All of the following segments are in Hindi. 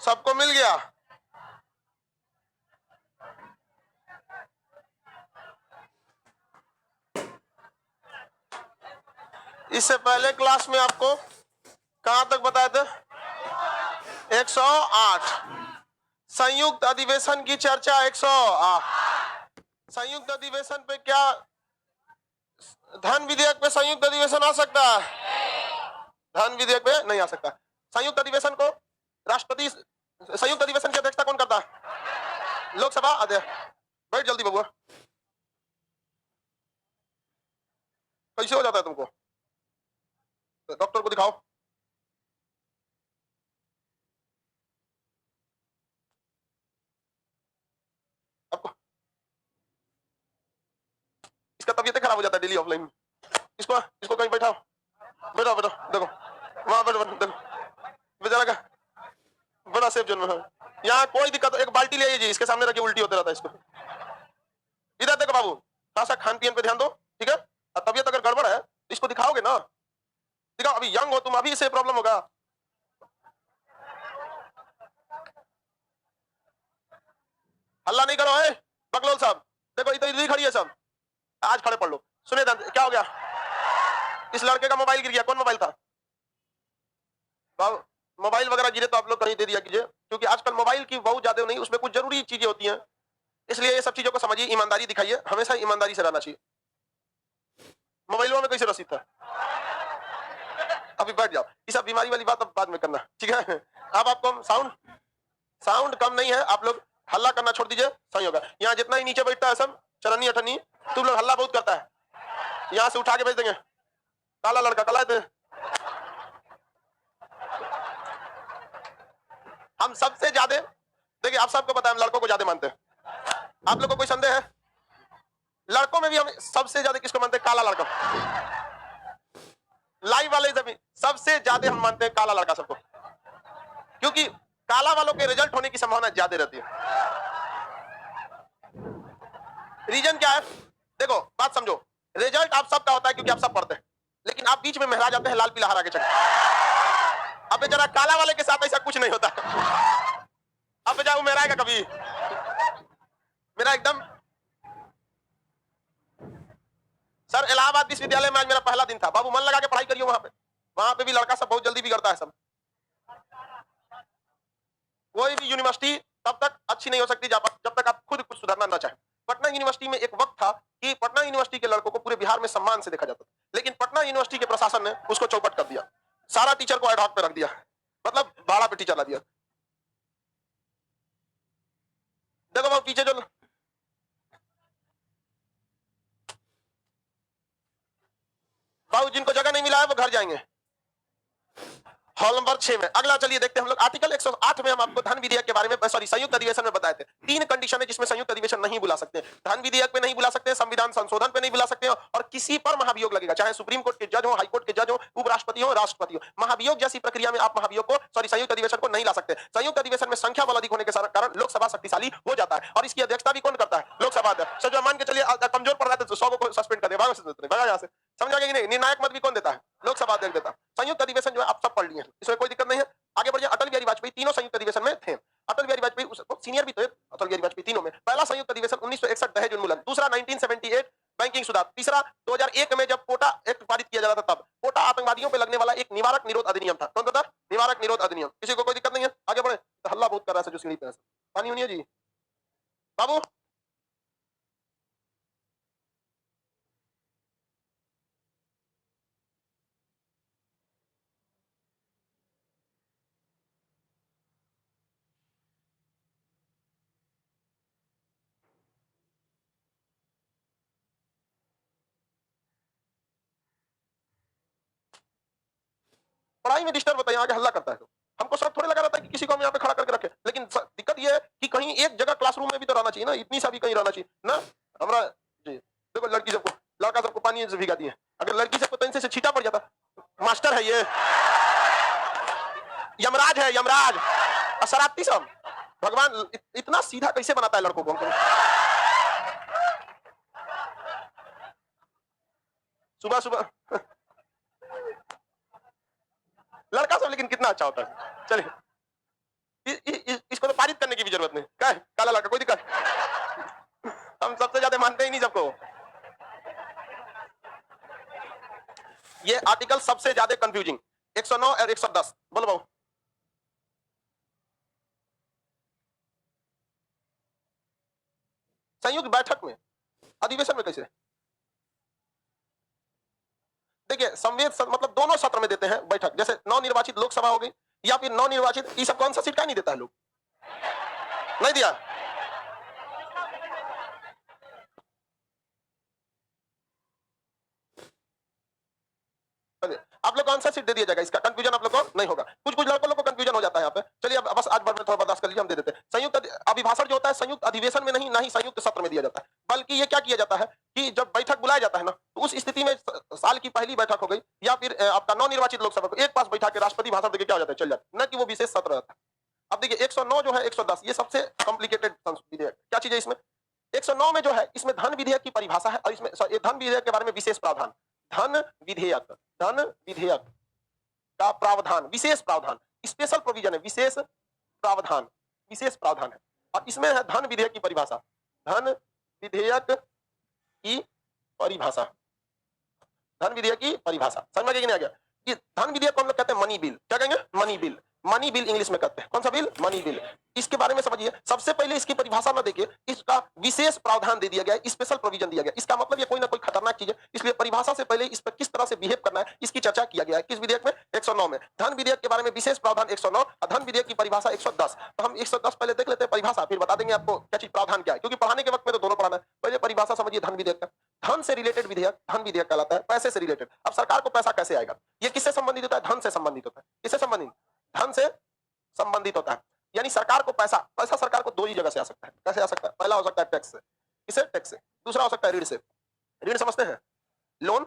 सबको मिल गया? इससे पहले क्लास में आपको कहां तक बताए थे? 108। संयुक्त अधिवेशन की चर्चा 108। संयुक्त अधिवेशन पे क्या धन विधेयक पे संयुक्त अधिवेशन आ सकता है? धन विधेयक पे नहीं आ सकता। संयुक्त अधिवेशन को राष्ट्रपति, संयुक्त अधिवेशन की अध्यक्षता कौन करता है? लोकसभा अध्यक्ष। बैठ जल्दी बबुआ। कैसे हो जाता है तुमको? डॉक्टर को दिखाओ। आपको इसका तबीयत खराब हो जाता है डेली ऑफलाइन। इसको इसको कहीं बैठाओ, बैठो बैठो, देखो वहां बैठो, बैठो बेचारा का बड़ा सेफ जोन में है। यहाँ कोई दिक्कत, एक बाल्टी ले आइए जी, इसके सामने रखिए, उल्टी होते रहता है इसको। इधर देखो बाबू, थोड़ा सा खान पीन पे ध्यान दो, ठीक है? तबीयत अगर गड़बड़ है इसको दिखाओगे ना, दिखाओ। अभी यंग हो तुम, अभी से प्रॉब्लम होगा। हल्ला नहीं करो है बकलोल साहब। देखो इधर इधर खड़ी है सब, आज खड़े पढ़ लो। सुने क्या हो गया? इस लड़के का मोबाइल गिर गया। कौन मोबाइल था? मोबाइल वगैरह गिरे तो आप लोग कहीं दे दिया कीजिए, क्योंकि आजकल मोबाइल की बहुत ज्यादा नहीं, उसमें कुछ जरूरी चीजें होती हैं, इसलिए ये सब चीजों को समझिए, ईमानदारी दिखाइए, हमेशा ईमानदारी से रहना चाहिए। मोबाइलों में कैसे रसीद था? अभी बैठ जाओ, ये सब बीमारी वाली बात अब बाद में करना, ठीक है? अब आपको साउंड कम नहीं है, आप लोग हल्ला करना छोड़ दीजिए, सही होगा। यहाँ जितना ही नीचे बैठता है सब चरनी अठनी, तुम लोग हल्ला बहुत करता है, यहाँ से उठा के भेज देंगे। काला लड़का कला है। हम सबसे ज्यादा, देखिए आप सबको पता है, हम लड़कों को ज्यादा मानते हैं। आप लोग को कोई संदेह है? लड़कों में भी हम सबसे ज्यादा किसको मानते हैं? काला लड़का। लाइव वाले सबसे ज्यादा हम मानते हैं काला लड़का सबको, क्योंकि काला वालों के रिजल्ट होने की संभावना ज्यादा रहती है। रीजन क्या है? देखो बात समझो, रिजल्ट आप सबका होता है क्योंकि आप सब पढ़ते हैं, लेकिन आप बीच में महरा जाते हैं लाल पीला हरा के चक्कर। अब बेचारा काला वाले के साथ ऐसा कुछ नहीं होता। अब बेचारा वो महराएगा कभी? मेरा एकदम सर, इलाहाबाद विश्वविद्यालय में आज मेरा पहला दिन था। बाबू मन लगा के पढ़ाई करिए, वहां पे भी लड़का सब बहुत जल्दी बिगड़ता है सब। कोई भी यूनिवर्सिटी तब तक अच्छी नहीं हो सकती जब तक आप खुद कुछ सुधारना ना चाहें। पटना यूनिवर्सिटी में एक वक्त था कि पटना यूनिवर्सिटी के लड़कों को पूरे बिहार में सम्मान से देखा जाता था, लेकिन पटना यूनिवर्सिटी के प्रशासन ने उसको चौपट कर दिया, सारा टीचर को एडहॉक पे रख दिया, मतलब भाड़ा पे टीचर ला दिया। देखो वो पीछे जो बाबू जिनको जगह नहीं मिला है वो घर जाएंगे। हॉल नंबर 6 में अगला चलिए देखते हैं हम लोग। आर्टिकल 108 में हम आपको धन विधेयक के बारे में, सॉरी संयुक्त अधिवेशन में बताए थे। 3 कंडीशन है जिसमें संयुक्त अधिवेशन नहीं बुला सकते। धन विधेयक पे नहीं बुला सकते, संविधान संशोधन पे नहीं बुला सकते, और किसी पर महाभियोग लगेगा, चाहे सुप्रीम कोर्ट के जज हो, हाई कोर्ट के जज हो, उपराष्ट्रपति हो, राष्ट्रपति हो। महाभियोग जैसी प्रक्रिया में आप महाभियोग को, सॉरी संयुक्त अधिवेशन को नहीं ला सकते। संयुक्त अधिवेशन में संख्या बल अधिक होने के कारण लोकसभा शक्तिशाली हो जाता है, और इसकी अध्यक्षता भी कौन करता है? लोकसभा अध्यक्ष। जो मान के चलिए कमजोर पड़ रहा है तो 100 को सस्पेंड कर देगा, यहाँ से समझ आ गया कि नहीं? निर्णायक मत भी कौन देता है? लोकसभा अध्यक्ष देता है। संयुक्त अधिवेशन जो है आप सब पढ़ लिए, इसमें कोई दिक्कत नहीं है। आगे बढ़िए। अटल बिहारी वाजपेयी तीनों संयुक्त अधिवेशन में थे। अटल बिहारी वाजपेयी सीनियर भी थे, अटल बिहारी वाजपेयी तीनों में। पहला संयुक्त अधिवेशन 1961 दहेज उन्मूलन, दूसरा 1978 बैंकिंग सुधार, तीसरा 2001 में जब पोटा एक्ट पारित किया जा रहा था, तब पोटा आतंकवादियों पर लगने वाला एक निवारक निरोध अधिनियम था। कौन था? निवारक निरोध अधिनियम। किसी को कोई दिक्कत नहीं है? आगे बढ़े। तो हल्ला बहुत कर रहा है जो सीढ़ी पे है। पानी होनी है जी बाबू। पढ़ाई में डिस्टर्ब होता है, यहाँ के हल्ला करता है तो हमको शौक थोड़े लगा रहता है कि किसी को हम यहाँ पे खड़ा करके रखे, लेकिन दिक्कत ये है कि कहीं एक जगह क्लासरूम में भी तो रहना चाहिए ना, इतनी सा भी कहीं रहना चाहिए ना हमारा जी। देखो लड़की सबको, लड़का सबको पानी से भिगा दिए, अगर लड़की सबको तो इनसे से छीटा पड़ जाता। मास्टर है ये, यमराज है, यमराज। और शरारती सब, भगवान इतना सीधा कैसे बनाता है लड़कों को हमको? सुबह सुबह लड़का सब लेकिन कितना अच्छा होता है। चलिए इसको तो पारित करने की भी जरूरत नहीं। क्या है काला लड़का, कोई दिक्कत? हम सबसे ज्यादा मानते ही नहीं सबको। ये आर्टिकल सबसे ज्यादा कंफ्यूजिंग 109 और 110 बोलो बाबू। संयुक्त बैठक में, अधिवेशन में कैसे? देखिए मतलब दोनों सत्र में देते हैं बैठक, जैसे नवनिर्वाचित लोकसभा हो गई या फिर नवनिर्वाचित, ये सब कौन सा सीट का नहीं देता है लोग, नहीं दिया। आप लोग कौन सा सीट दे दिया जाएगा, इसका कंफ्यूजन आप लोग को नहीं होगा। कुछ कुछ लड़कों को कंफ्यूजन हो जाता है यहाँ पे। चलिए अब बस आज भर में थोड़ा बर्दाश्त कर लीजिए, हम दे देते हैं। संयुक्त अभिभाषण जो होता है संयुक्त अधिवेशन में नहीं, ना ही संयुक्त सत्र में दिया जाता है, बल्कि ये क्या किया जाता है कि जब बैठक बुलाया जाता है ना, तो उस स्थिति में साल की पहली बैठक हो गई या फिर आपका नवनिर्वाचित लोकसभा को एक पास बैठा के राष्ट्रपति भाषण देकर क्या हो जाता है, चल जाता है, न कि वो विशेष सत्र रहता है। अब देखिए 109 जो है 110 ये सबसे कॉम्प्लिकेटेड विधेयक। क्या चीज है इसमें? 109 में जो है इसमें धन विधेयक की परिभाषा है, और इसमें धन विधेयक के बारे में विशेष प्रावधान, धन विधेयक का प्रावधान, विशेष प्रावधान, स्पेशल प्रोविजन है, विशेष प्रावधान है। और इसमें है धन विधेयक की परिभाषा, धन विधेयक की परिभाषा, धन विधेयक की परिभाषा समझ में नहीं आ गया? कि धन विधेयक को हम लोग कहते हैं मनी बिल। क्या कहेंगे? Money bill. Money bill English में कहते हैं। कौन सा बिल? Money bill. इसके बारे में समझिए, सबसे पहले इसकी परिभाषा ना देखिए, इसका विशेष प्रावधान दे दिया गया, स्पेशल प्रोविजन दिया गया। इसका मतलब ये कोई ना कोई खतरनाक चीज है, इसलिए परिभाषा से पहले इस पर किस तरह से बिहेव करना है इसकी चर्चा किया गया है। किस विधेयक में? 109 में। धन विधेयक के बारे में विशेष प्रावधान 109 और धन विधेयक की परिभाषा 110। तो हम 110 पहले देख लेते हैं परिभाषा, फिर बता देंगे आपको क्या चीज प्रावधान क्या है, क्योंकि पढ़ाने के वक्त में तो दोनों पढ़ाना है। पहले परिभाषा समझिए धन विधेयक का। धन से रिलेटेड विधेयक धन विधेयक कहलाता है, पैसे से रिलेटेड। अब सरकार को पैसा कैसे आएगा, ये किससे संबंधित होता है? धन से संबंधित होता है। किससे संबंधित? धन से संबंधित होता है। यानी सरकार को पैसा सरकार को दो ही जगह से आ सकता है। कैसे आ सकता है? पहला हो सकता है टैक्स से, किसे? टैक्स से। दूसरा हो सकता है ऋण से। ऋण समझते हैं? लोन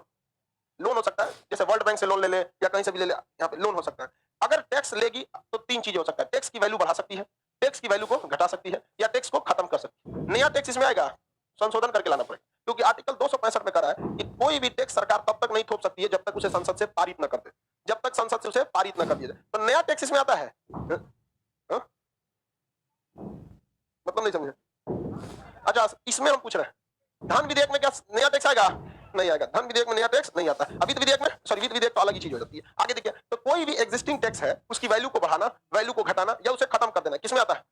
हो सकता है, जैसे वर्ल्ड बैंक से लोन ले ले या कहीं से भी ले ले, यहाँ पे लोन हो सकता है। अगर टैक्स लेगी तो तीन चीजें हो सकता है, टैक्स की वैल्यू बढ़ा सकती है, टैक्स की वैल्यू को घटा सकती है, या टैक्स को खत्म कर सकती है। नया टैक्स इसमें आएगा, संशोधन करके लाना पड़ेगा, क्योंकि आर्टिकल 265 में कहा है कि कोई भी टैक्स सरकार तब तक नहीं थोप सकती है जब तक उसे संसद से पारित न कर दे, जब तक संसद से उसे पारित न कर दिया जाए। तो नया टैक्स इसमें आता है। मतलब नहीं समझे? अच्छा, इसमें हम पूछ रहे हैं धन विधेयक में क्या नया टैक्स आएगा? नहीं आएगा। धन विधेयक में नया टैक्स नहीं आता। वित्त विधेयक में, सॉरी वित्त विधेयक तो अलग ही चीज हो जाती है। आगे देखिए, तो कोई भी एग्जिस्टिंग टैक्स है उसकी वैल्यू को बढ़ाना, वैल्यू को घटाना या उसे खत्म कर देना, किसमें आता है?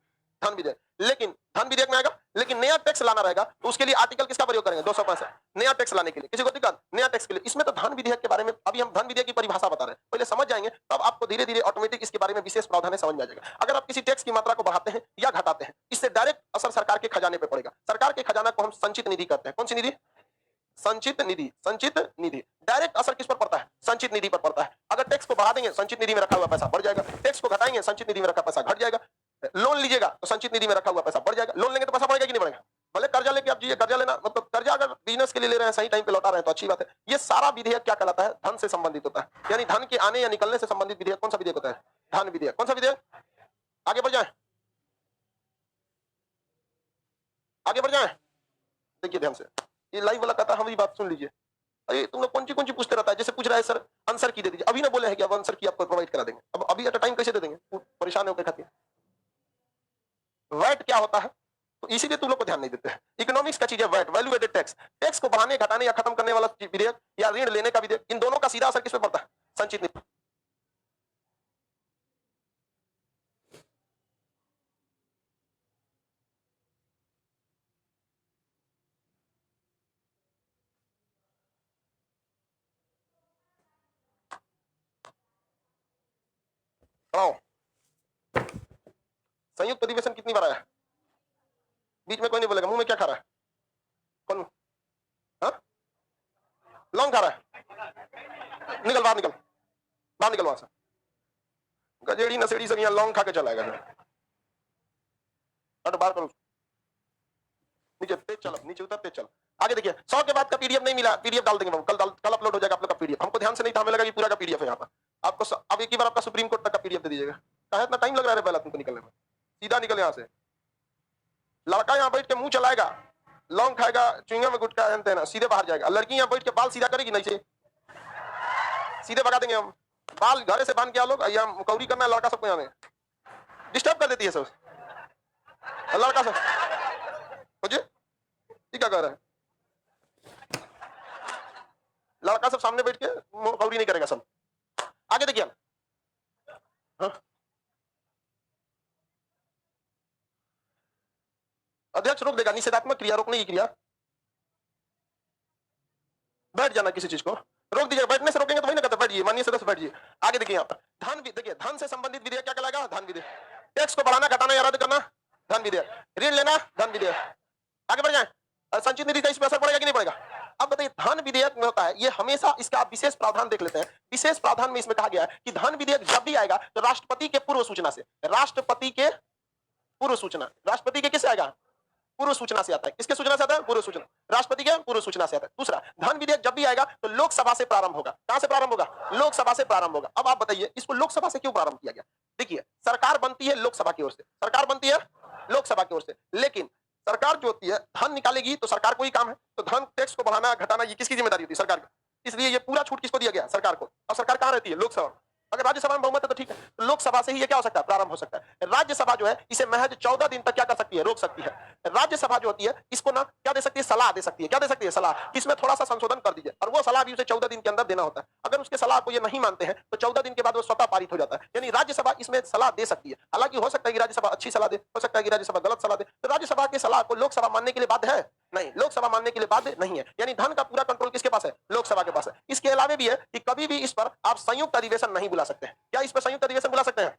धन विधेयक। लेकिन धन विधेयक में आएगा, लेकिन नया टैक्स लाना रहेगा तो उसके लिए आर्टिकल किसका प्रयोग करेंगे? 265। नया टैक्स लाने के लिए किसी को दिक्कत? नया टैक्स के लिए। इसमें तो धन विधेयक के बारे में अभी हम धन विधेयक की परिभाषा बता रहे हैं, पहले समझ जाएंगे तब आपको धीरे धीरे ऑटोमेटिक इसके बारे में विशेष प्रावधान समझ में आ जाएगा। अगर आप किसी टैक्स की मात्रा को बढ़ाते हैं या घटाते हैं, इससे डायरेक्ट असर सरकार के खजाने पे पड़ेगा। सरकार के खजाना को हम संचित निधि कहते हैं। कौन सी निधि? संचित निधि। संचित निधि। डायरेक्ट असर किस पर पड़ता है? संचित निधि पर पड़ता है। अगर टैक्स को बढ़ा देंगे संचित निधि में रखा हुआ पैसा बढ़ जाएगा, टैक्स को घटाएंगे संचित निधि में रखा पैसा घट जाएगा। लोन लीजिएगा तो संचित निधि में रखा हुआ पैसा बढ़ जाएगा, लोन लेंगे तो पैसा बढ़ेगा कि नहीं बढ़ेगा? भले कर्जा लेके आप जाइए, कर्जा लेना मतलब कर्जा अगर बिजनेस के लिए ले रहे हैं, सही टाइम पे लौटा रहे हैं तो अच्छी बात है। ये सारा विधेयक क्या कहलाता है? धन से संबंधित होता है, यानी धन के आने या निकलने से संबंधित विधेयक कौन सा विधेयक होता है? धन विधेयक। कौन सा विधेयक? आगे बढ़ जाए, आगे बढ़ जाए। देखिए ध्यान से, ये लाइव वाला कहता है, हमारी बात सुन लीजिए। अरे तुम लोग कौन सी पूछते रहता है, जैसे पूछ रहा है सर आंसर की दे दीजिए, अभी ना बोले हैं कि अब आंसर की आपको प्रोवाइड करा देंगे। अब अभी एट टाइम कैसे दे देंगे? परेशान होकर खाते हैं। वैट क्या होता है? तो इसीलिए तुम लोग को ध्यान नहीं देते हैं। इकोनॉमिक्स का चीज है VAT, value added tax. Tax को बढ़ाने, घटाने या खत्म करने वाला विधेयक या ऋण लेने का विधेयक, इन दोनों का सीधा असर किस पे पड़ता है? संचित निधि। संयुक्त अधिवेशन कितनी बार आया? बीच में कोई नहीं बोलेगा। मुंह में क्या खा रहा है? कौन? लौंग खा रहा है? निकल बाहर, निकल बाहर, निकल वहां से। गजेड़ी नसेड़ी सब यहाँ लौंग खा के चलाएगा। बाहर करो, नीचे तेज चल, नीचे उतर, तेज चल। आगे देखिए, 100 के बाद का पीडीएफ नहीं मिला, पीडीएफ डाल देंगे, कल अपलोड हो जाएगा आप लोग का पीडीएफ। हमको ध्यान से नहीं था, हमें लगा कि पूरा का पीडीएफ है यहाँ पर। आपको अब एक ही बार आपका सुप्रीम कोर्ट तक का पीडीएफ दे दीजिएगा। कहा इतना टाइम लग रहा है पहला तुमको निकलने में? सीधा निकल यहाँ से। लड़का यहाँ बैठ के मुंह चलाएगा, लौंग खाएगा, चुंगा में गुटका है ना, सीधे बाहर जाएगा। लड़की यहाँ बैठ के बाल सीधा करेगी, नहीं से सीधे भगा देंगे हम। बाल घरे से बांध के आ लोग, या मुकौरी करना है लड़का सबको यहाँ में। डिस्टर्ब कर देती है सब लड़का सब। मुझे ये क्या कह रहा है? लड़का सब सामने बैठ के कौड़ी नहीं करेगा सब। आगे देखिए। हाँ? अध्यक्ष रोक देगा, निषेधात्मक क्रिया, रोकने की क्रिया। बैठ जाना किसी चीज को रोक दीजिए, बैठने से रोकेंगे तो वही ना कहते बैठिए, माननीय सदस्य बैठिए। आगे देखिए यहाँ पर धन, देखिए धन से संबंधित विधेयक क्या कहलाएगा? धन विधेयक। टैक्स को बढ़ाना, घटाना या रद्द करना, धन विधेयक। ऋण लेना, धन विधेयक। आगे बढ़ जाए। संचित निधि का इस पर असर पड़ेगा कि नहीं पड़ेगा? अब बताइए, धन विधेयक में होता है ये हमेशा, इसका आप विशेष प्रावधान देख लेते हैं। विशेष प्रावधान में इसमें कहा गया है कि धन विधेयक जब भी आएगा तो राष्ट्रपति के पूर्व सूचना से, राष्ट्रपति के पूर्व सूचना, राष्ट्रपति के किससे आएगा? पूर्व सूचना से आता है। किसके सूचना से आता है? पूर्व सूचना, राष्ट्रपति के पूर्व सूचना से आता है। दूसरा, धन विधेयक जब भी आएगा तो लोकसभा से प्रारंभ होगा। कहां से प्रारंभ होगा? लोकसभा से प्रारंभ होगा। अब आप बताइए इसको लोकसभा से क्यों प्रारंभ किया गया? देखिए, सरकार बनती है लोकसभा की ओर से, सरकार बनती है लोकसभा की ओर से, लेकिन सरकार जो होती है धन निकालेगी तो सरकार को ही काम है, तो धन टैक्स को बढ़ाना घटाना ये किसकी जिम्मेदारी होती है? सरकार की। इसलिए ये पूरा छूट किसको दिया गया? सरकार को। और सरकार कहां रहती है? लोकसभा। अगर राज्यसभा में बहुमत है तो ठीक है, तो लोकसभा से ही ये क्या हो सकता है? प्रारंभ हो सकता है। राज्यसभा जो है इसे महज 14 दिन तक क्या कर सकती है? रोक सकती है। राज्यसभा जो होती है इसको ना क्या दे सकती है? सलाह दे सकती है। क्या दे सकती है? सलाह। इसमें थोड़ा सा संशोधन कर दीजिए, और वो सलाह भी उसे 14 दिन के अंदर देना होता है। अगर उसके सलाह को ये नहीं मानते हैं तो 14 दिन के बाद वो स्वतः पारित हो जाता है। यानी राज्यसभा इसमें सलाह दे सकती है। हालांकि हो सकता है कि राज्यसभा अच्छी सलाह दे, हो सकता है कि राज्यसभा गलत सलाह दे, तो राज्यसभा की सलाह को लोकसभा मानने के लिए बाध्य है? नहीं, लोकसभा मानने के लिए बाध्य नहीं है। यानी धन का पूरा कंट्रोल किसके पास है? लोकसभा के पास है। इसके अलावा भी है कि कभी भी इस पर आप संयुक्त अधिवेशन नहीं बुला सकते हैं। क्या इस पर संयुक्त अधिवेशन बुला सकते हैं?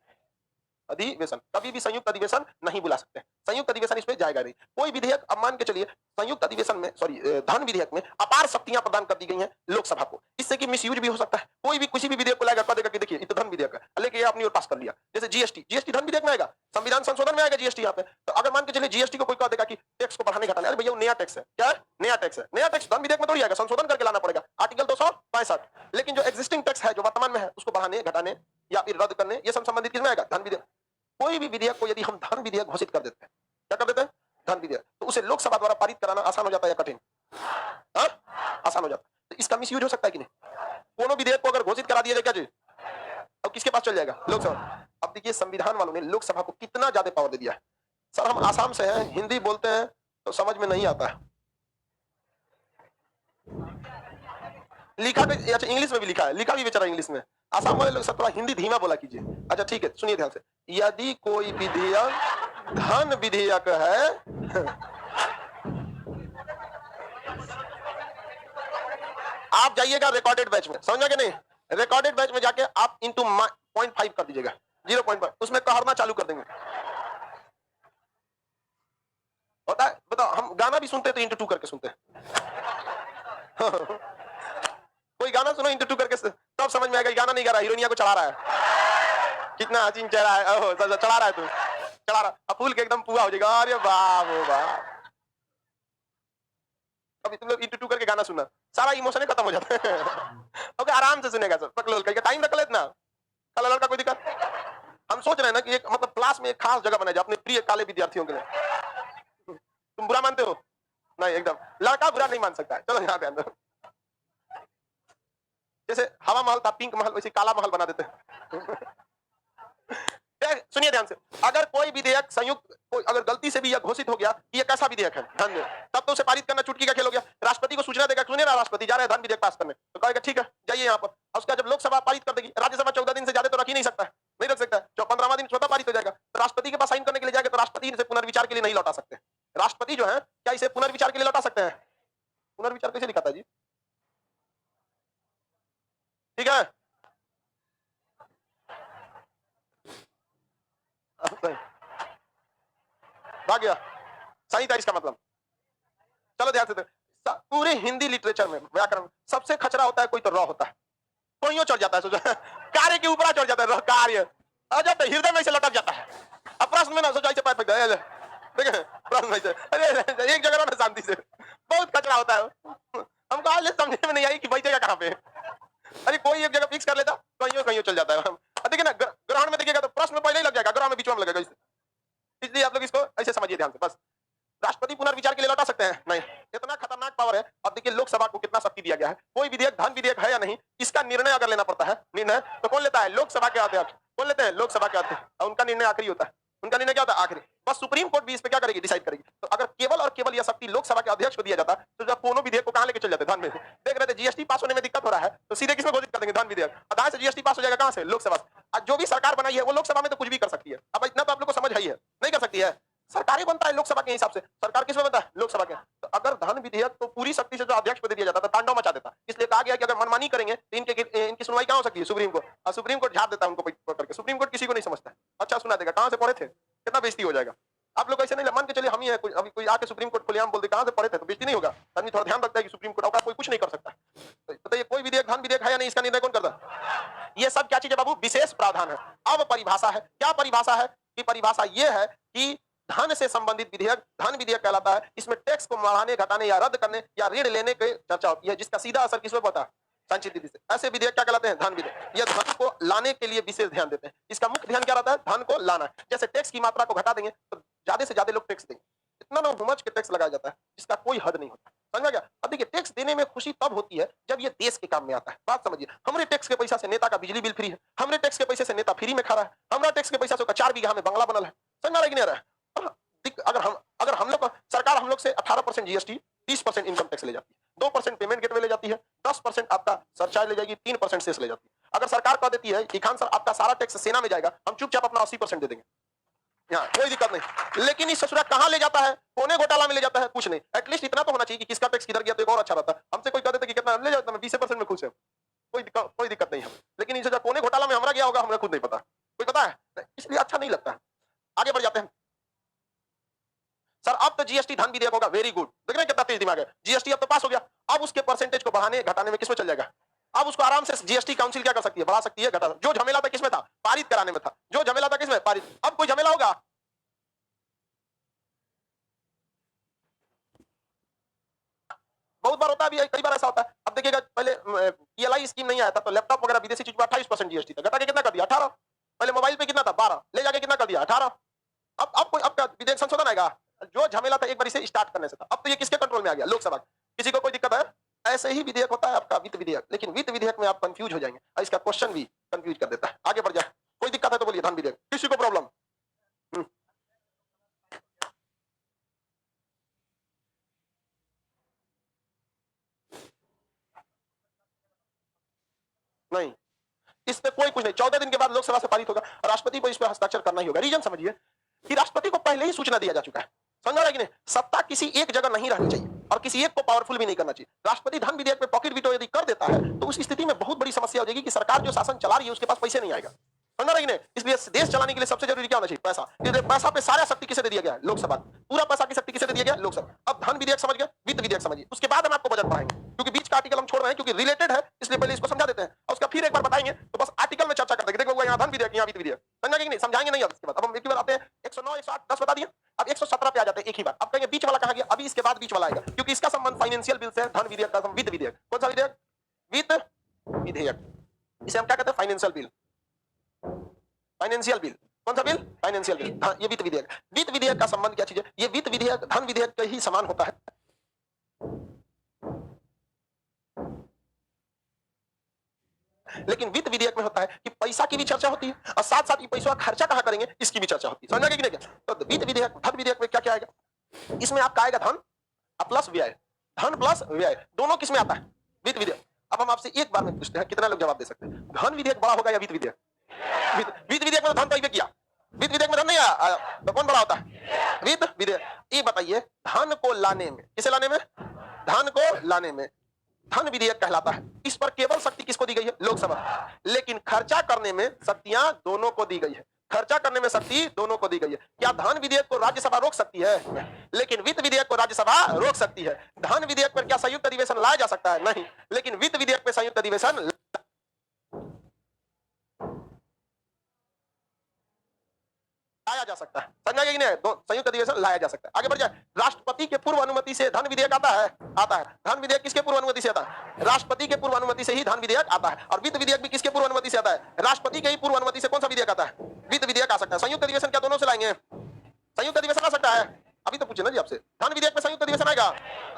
अधिवेशन कभी भी संयुक्त अधिवेशन नहीं बुला सकते। संयुक्त अधिवेशन इस पे जाएगा नहीं। कोई विधेयक, अब मान के चलिए संयुक्त अधिवेशन में, सॉरी धन विधेयक में अपार शक्तियां प्रदान कर दी गई हैं लोकसभा को, इससे कि मिसयूज भी हो सकता है। कोई भी किसी भी विधेयक को लाएगा, कह देगा कि देखिए ये तो धन विधेयक है, लेकिन ये अपनी ओर पास कर लिया। जैसे जीएसटी, जीएसटी धन विधेयक में आएगा, संविधान संशोधन में आएगा जीएसटी यहाँ पे। तो अगर मान के चलिए जीएसटी को कोई कह देगा कि टैक्स को बढ़ाने घटाने, अरे भैया वो नया टैक्स है। क्या है? नया टैक्स है। नया टैक्स धन विधेयक में थोड़ी आएगा, संशोधन करके लाना पड़ेगा, आर्टिकल 265। लेकिन जो एक्जिस्टिंग टैक्स है, जो वर्तमान में है, उसको बढ़ाने, घटाने या फिर रद्द करने, ये सब संबंधित किसमें आएगा? धन विधेयक। कोई भी विधेयक को यदि हम धन विधेयक घोषित कर देते हैं, क्या कर देते हैं? धन विधेयक, तो उसे लोकसभा द्वारा पारित कराना आसान हो जाता है या कठिन? आसान हो जाता है। तो इसका मिसयूज हो सकता है कि नहीं? कोनो विधेयक को अगर घोषित करा दिया जाए क्या जी, अब किसके पास चल जाएगा? लोकसभा। अब देखिए संविधान वालों ने लोकसभा को कितना ज्यादा पावर दे दिया है। सर हम आसाम से हैं, हिंदी बोलते हैं तो समझ में नहीं आता है, लिखा भी अच्छा इंग्लिश में भी लिखा है, लिखा भी बेचारा इंग्लिश में। आसाम वाले लोग सब थोड़ा हिंदी धीमा बोला कीजिए। अच्छा ठीक है, सुनिए ध्यान से। यदि कोई विधेयक धन विधेयक है आप जाइएगा रिकॉर्डेड बैच में, समझा कि नहीं? रिकॉर्डेड बैच में जाके आप इंटू 0.5 कर दीजिएगा, 0.5, उसमें कहरना चालू कर देंगे। होता है, बताओ हम गाना भी सुनते तो इंटू 2 करके सुनते हैं। कोई गाना सुनो इंटू 2 करके, तब समझ में आएगा गाना नहीं गा रहा, हीरोइनिया को चढ़ा रहा है। कितना हसीन चेहरा है, ओहो चढ़ा रहा है, तू चढ़ा रहा, फूल के एकदम पूरा हो जाएगा। अरे बाप रे बाप, अभी तुम लोग इंटू 2 करके गाना सुनना, सारा इमोशन ही खत्म हो जाता है। ओके आराम से सुनेगा सर, पकड़ लो, टाइम रख लेना, कल लड़का कोई दिक्कत। हम सोच रहे हैं ना कि एक मतलब क्लास में एक खास जगह बनाया जाए अपने प्रिय काले विद्यार्थियों के लिए। तुम बुरा मानते हो? नहीं, एकदम लड़का बुरा नहीं मान सकता है। चलो यहाँ पे अंदर, जैसे हवा महल था पिंक महल, वैसे काला महल बना देते हैं। सुनिए ध्यान से, अगर कोई विधेयक संयुक्त, कोई अगर गलती से भी यह घोषित हो गया कि यह कैसा विधेयक है धन विधेयक, तब तो उसे पारित करना चुटकी का खेल हो गया। राष्ट्रपति को सूचना देगा, सुनिए ना राष्ट्रपति जा रहे हैं धन विधेयक पास करने, तो कहेगा ठीक है जाइए यहाँ पर। उसका जब लोकसभा पारित कर देगी, राज्यसभा 14 दिन से ज्यादा तो रख ही नहीं सकता है, नहीं रख सकता है, 15वां दिन स्वतः पारित हो जाएगा। तो राष्ट्रपति के पास साइन करने के लिए जाएगा, तो राष्ट्रपति इसे पुनर्विचार के लिए नहीं लौटा सकते। राष्ट्रपति जो है क्या इसे पुनर्विचार के लिए लौटा सकते हैं? पुनर्विचार कैसे लिखा था जी? ठीक है, भाग गया, सही था इसका मतलब। चलो ध्यान से, पूरे हिंदी लिटरेचर में व्याकरण सबसे खचरा होता है कोई तो र होता है, कोई चढ़ जाता है, सोचो कार्य के ऊपर चढ़ जाता है, कार्य अजब हृदय में से लटक जाता है। अब प्रश्न में ना सोचो ऐसे पैर फेंक दे, देखे प्रश्न में से, अरे एक जगह ना शांति से, बहुत खचरा होता है। हमको आज समझने में नहीं आई कि बैठेगा कहाँ पे। अरे कोई एक जगह फिक्स कर लेता, कहीं चल जाता है। देखिए ना ग्रहण में देखिएगा तो प्रश्न पहले ही लग जाएगा, ग्रहण में बीच में लगेगा, इसलिए आप लोग इसको ऐसे समझिए ध्यान से बस। राष्ट्रपति पुनर्विचार के लिए लौटा सकते हैं? नहीं, इतना खतरनाक पावर है। अब देखिए लोकसभा को कितना शक्ति दिया गया है। कोई विधेयक धन विधेयक है या नहीं, इसका निर्णय अगर लेना पड़ता है, निर्णय तो कौन लेता है? लोकसभा के अध्यक्ष। कौन लेते हैं? लोकसभा के अध्यक्ष, और उनका निर्णय आखिरी होता है। उनका निर्णय क्या होता है आखिरी, बस सुप्रीम कोर्ट भी इस पे क्या करेगी, डिसाइड करेगी। तो अगर केवल और केवल यह शक्ति लोकसभा के अध्यक्ष को दिया जाता तो जब कोनो विधेयक को कहां लेके चल जाते, धन में। देख रहे थे जीएसटी पास होने में दिक्कत हो रहा है तो सीधे किसमें घोषित कर देंगे, धन विधेयक। आधार से जीएसटी पास हो जाएगा कहां से, लोकसभा से। आज जो भी सरकार बनाई है वो लोकसभा में तो कुछ भी कर सकती है। अब इतना तो आप लोग को समझ है ही है, नहीं कर सकती है। सरकारें बनता है लोकसभा के हिसाब से, सरकार किसमें बनता है, लोकसभा के। तो अगर धन विधेयक तो पूरी शक्ति से जो अध्यक्ष को दे दिया जाता तो तांडव मचा देता। इसलिए कहा गया कि अगर मनमानी करेंगे तो इनकी सुनवाई कहां हो सकती है, सुप्रीम कोर्ट। और सुप्रीम कोर्ट झाड़ देता है उनको पकड़ करके। सुप्रीम कोर्ट किसी को नहीं समझता है, अच्छा सुना देगा, कहां से पढ़े थे, कितना बेइज्जती हो जाएगा। आप लोग ऐसे नहीं मान के चलिए हम ही है, अभी कोई आके सुप्रीम कोर्ट खुलेआम बोल दे कहां से पढ़े थे, तो बेइज्जती नहीं होगा। आदमी थोड़ा ध्यान रखता है कि सुप्रीम कोर्ट का कोई कुछ नहीं कर सकता। तो ये कोई विधेयक धन विधेयक है या नहीं, इसका निर्णय कौन करता। ये सब क्या चीज है बाबू, विशेष प्रावधान है। अब परिभाषा है, क्या परिभाषा है कि परिभाषा ये है कि धन से संबंधित विधेयक धन विधेयक कहलाता है। इसमें टैक्स को बढ़ाने, घटाने या रद्द करने या ऋण लेने की चर्चा होती है, जिसका सीधा असर किस पर पड़ता है, संचित निधि से। ऐसे विधेयक क्या कहलाते हैं, धन विधेयक। ये धन को लाने के लिए विशेष ध्यान देते हैं। इसका मुख्य ध्यान क्या रहता है, धन को लाना। जैसे टैक्स की मात्रा को घटा देंगे तो ज्यादा से ज्यादा लोग टैक्स देंगे। इतना ना हुमच के टैक्स लगाया जाता है जिसका कोई हद नहीं होता, समझा गया। अब देखिए टैक्स देने में खुशी तब होती है जब ये देश के काम में आता है। बात समझिए, हमरे टैक्स के पैसा से नेता का बिजली बिल फ्री है, हमरे टैक्स के पैसे से नेता फ्री में खा रहा है, हमरा टैक्स के पैसा से 4 बीघा में बंगला बनल है, समझ रहा है। अगर हम लोग सरकार हम लोग से 18% जीएसटी, 30% इनकम टैक्स ले जाती है, 2% पेमेंट गेटवे ले जाती है, 10% आपका सरचार्ज ले जाएगी, 3% सेस ले जाती है। अगर सरकार कह देती है कि खान सर आपका सारा टैक्स सेना में जाएगा, हम चुपचाप अपना 80% दे देंगे, यहाँ कोई दिक्कत नहीं। लेकिन इस ससुरा कहां ले जाता है, कोने घोटाला में ले जाता है, कुछ नहीं। एटलीस्ट इतना तो होना चाहिए कि किसका टैक्स किधर गया तो एक और अच्छा रहता। हमसे कोई कह देता कि कितना ले जाता, मैं 20% में खुश है, कोई दिक्कत नहीं है। लेकिन इस कोने घोटाला में हमारा गया होगा, हमें खुद नहीं पता, कोई पता है, इसलिए अच्छा नहीं लगता। आगे बढ़ जाते हैं सर। अब तो जीएसटी धन विधेयक होगा, वेरी गुड। देख रहे हैं कितना तेज दिमाग है। जीएसटी अब तो पास हो गया, अब उसके परसेंटेज को बढ़ाने घटाने में किसमें चल जाएगा। अब उसको आराम से जीएसटी काउंसिल क्या कर सकती है, बढ़ा सकती है, घटा। जो झमेला था किसमें था, पारित कराने में था। जो झमेला था किसमें, पारित। अब कोई झमेला होगा, बहुत बार होता है, कई बार ऐसा होता है। अब देखिएगा पहले पीएलआई स्कीम नहीं आया था तो लैपटॉप वगैरह विदेशी चीज पर 28% जीएसटी था, घटा के कितना कर दिया, 18। पहले मोबाइल पे कितना था, 12, ले जाके कितना कर दिया, 18। अब क्या विधेयक संशोधन आएगा। जो झमेला था एक बार इसे स्टार्ट करने से था, अब तो ये किसके कंट्रोल में आ गया, लोकसभा। किसी को कोई दिक्कत है। ऐसे ही विधेयक होता है आपका वित्त विधेयक, लेकिन वित्त विधेयक में आप कंफ्यूज हो जाएंगे और इसका क्वेश्चन भी कंफ्यूज कर देता है। आगे बढ़ जाए, कोई दिक्कत है तो बोलिए, धन विधेयक किसी को प्रॉब्लम। नहीं, इस पे कोई कुछ नहीं। 14 दिन के बाद लोकसभा से पारित होगा, राष्ट्रपति को इस पर हस्ताक्षर करना ही होगा। रीजन समझिए कि राष्ट्रपति को पहले ही सूचना दिया जा चुका है, समझ रहा है कि नहीं। सत्ता किसी एक जगह नहीं रहनी चाहिए और किसी एक को पावरफुल भी नहीं करना चाहिए। राष्ट्रपति धन विधेयक पे पॉकेट वीटो यदि कर देता है तो उस स्थिति में बहुत बड़ी समस्या हो जाएगी कि सरकार जो शासन चला रही है उसके पास पैसे नहीं आएगा, समझ रहा है कि नहीं। इसलिए देश चलाने के लिए सबसे जरूरी क्या होना चाहिए, पैसा। इसलिए पैसा पे सारा शक्ति किसे दे दिया गया, लोकसभा। पूरा पैसा की शक्ति किसे दे दिया गया, लोकसभा। अब धन विधेयक समझ गए, वित्त विधेयक समझिए, उसके बाद हम आपको बजट पढ़ाएंगे, क्योंकि बीच का आर्टिकल हम छोड़ रहे हैं क्योंकि रिलेटेड है, इसलिए पहले इसको समझा देते हैं और उसका फिर एक बार बताएंगे। तो बस आर्टिकल में चर्चा करते हैं, देखो यहाँ धन विधेयक, यहाँ वित्त विधेयक, समझेंगे कि नहीं, समझाएंगे नहीं। अब इसके बाद अब हम एक ही बार आते हैं 109, 108, 10 बता दिए। अब 117 पे आ जाते हैं एक ही बार। अब कहेंगे बीच वाला कहां गया, अभी इसके बाद बीच वाला आएगा, क्योंकि इसका संबंध फाइनेंशियल बिल से है। धन विधेयक का संबंध वित्त विधेयक। कौन सा विधेयक, वित्त विधेयक। इसे हम क्या कहते हैं, फाइनेंशियल बिल। फाइनेंशियल बिल, कौन सा बिल, फाइनेंशियल बिल। ये वित्त विधेयक। वित्त विधेयक का संबंध क्या चीज है, ये वित्त विधेयक धन विधेयक के ही समान होता है। लेकिन वित्त विधेयक में होता है कि पैसा की भी चर्चा होती है और साथ साथ पैसा खर्चा कहां करेंगे इसकी भी चर्चा होती है, समझ गए कि नहीं। तो वित्त विधेयक, धन विधेयक में क्या क्या आएगा, इसमें आपका आएगा धन प्लस व्यय। धन प्लस व्यय दोनों किसमें आता है, वित्त विधेयक। अब हम आपसे एक बार में पूछते हैं, कितना लोग जवाब दे सकते हैं, धन विधेयक बड़ा होगा या वित्त विधेयक। वित्त विधेयक में धन तो किया, वित्त विधेयक में धन नहीं आया तो कौन बड़ा होता है, वित्त विधेयक। ये बताइए, धन को लाने में, किसे लाने में, धन को लाने में धन विधेयक कहलाता है। इस पर केवल शक्ति किसको दी गई है, लोकसभा। लेकिन खर्चा करने में शक्तियां दोनों को दी गई है, खर्चा करने में शक्ति दोनों को दी गई है। क्या धन विधेयक को राज्यसभा रोक सकती है, लेकिन वित्त विधेयक को राज्यसभा रोक सकती है। धन विधेयक पर क्या संयुक्त अधिवेशन लाया जा सकता है, नहीं। लेकिन वित्त विधेयक पर संयुक्त अधिवेशन लाया जा सकता है, समझा कि नहीं, संयुक्त अधिवेशन लाया जा सकता है। आगे बढ़ जाए, राष्ट्रपति के पूर्व अनुमति से धन विधेयक आता है, आता है। धन विधेयक किसके पूर्व अनुमति से आता है, राष्ट्रपति के पूर्व अनुमति से ही धन विधेयक आता है। और वित्त विधेयक भी किसके पूर्व अनुमति से आता है, राष्ट्रपति के ही पूर्व अनुमति से कौन सा विधेयक आता है, वित्त विधेयक आ सकता है। संयुक्त अधिवेशन क्या दोनों से लाएंगे, संयुक्त अधिवेशन आ सकता है। अभी तो पूछे ना जी आपसे, धन विधेयक में संयुक्त अधिवेशन आएगा,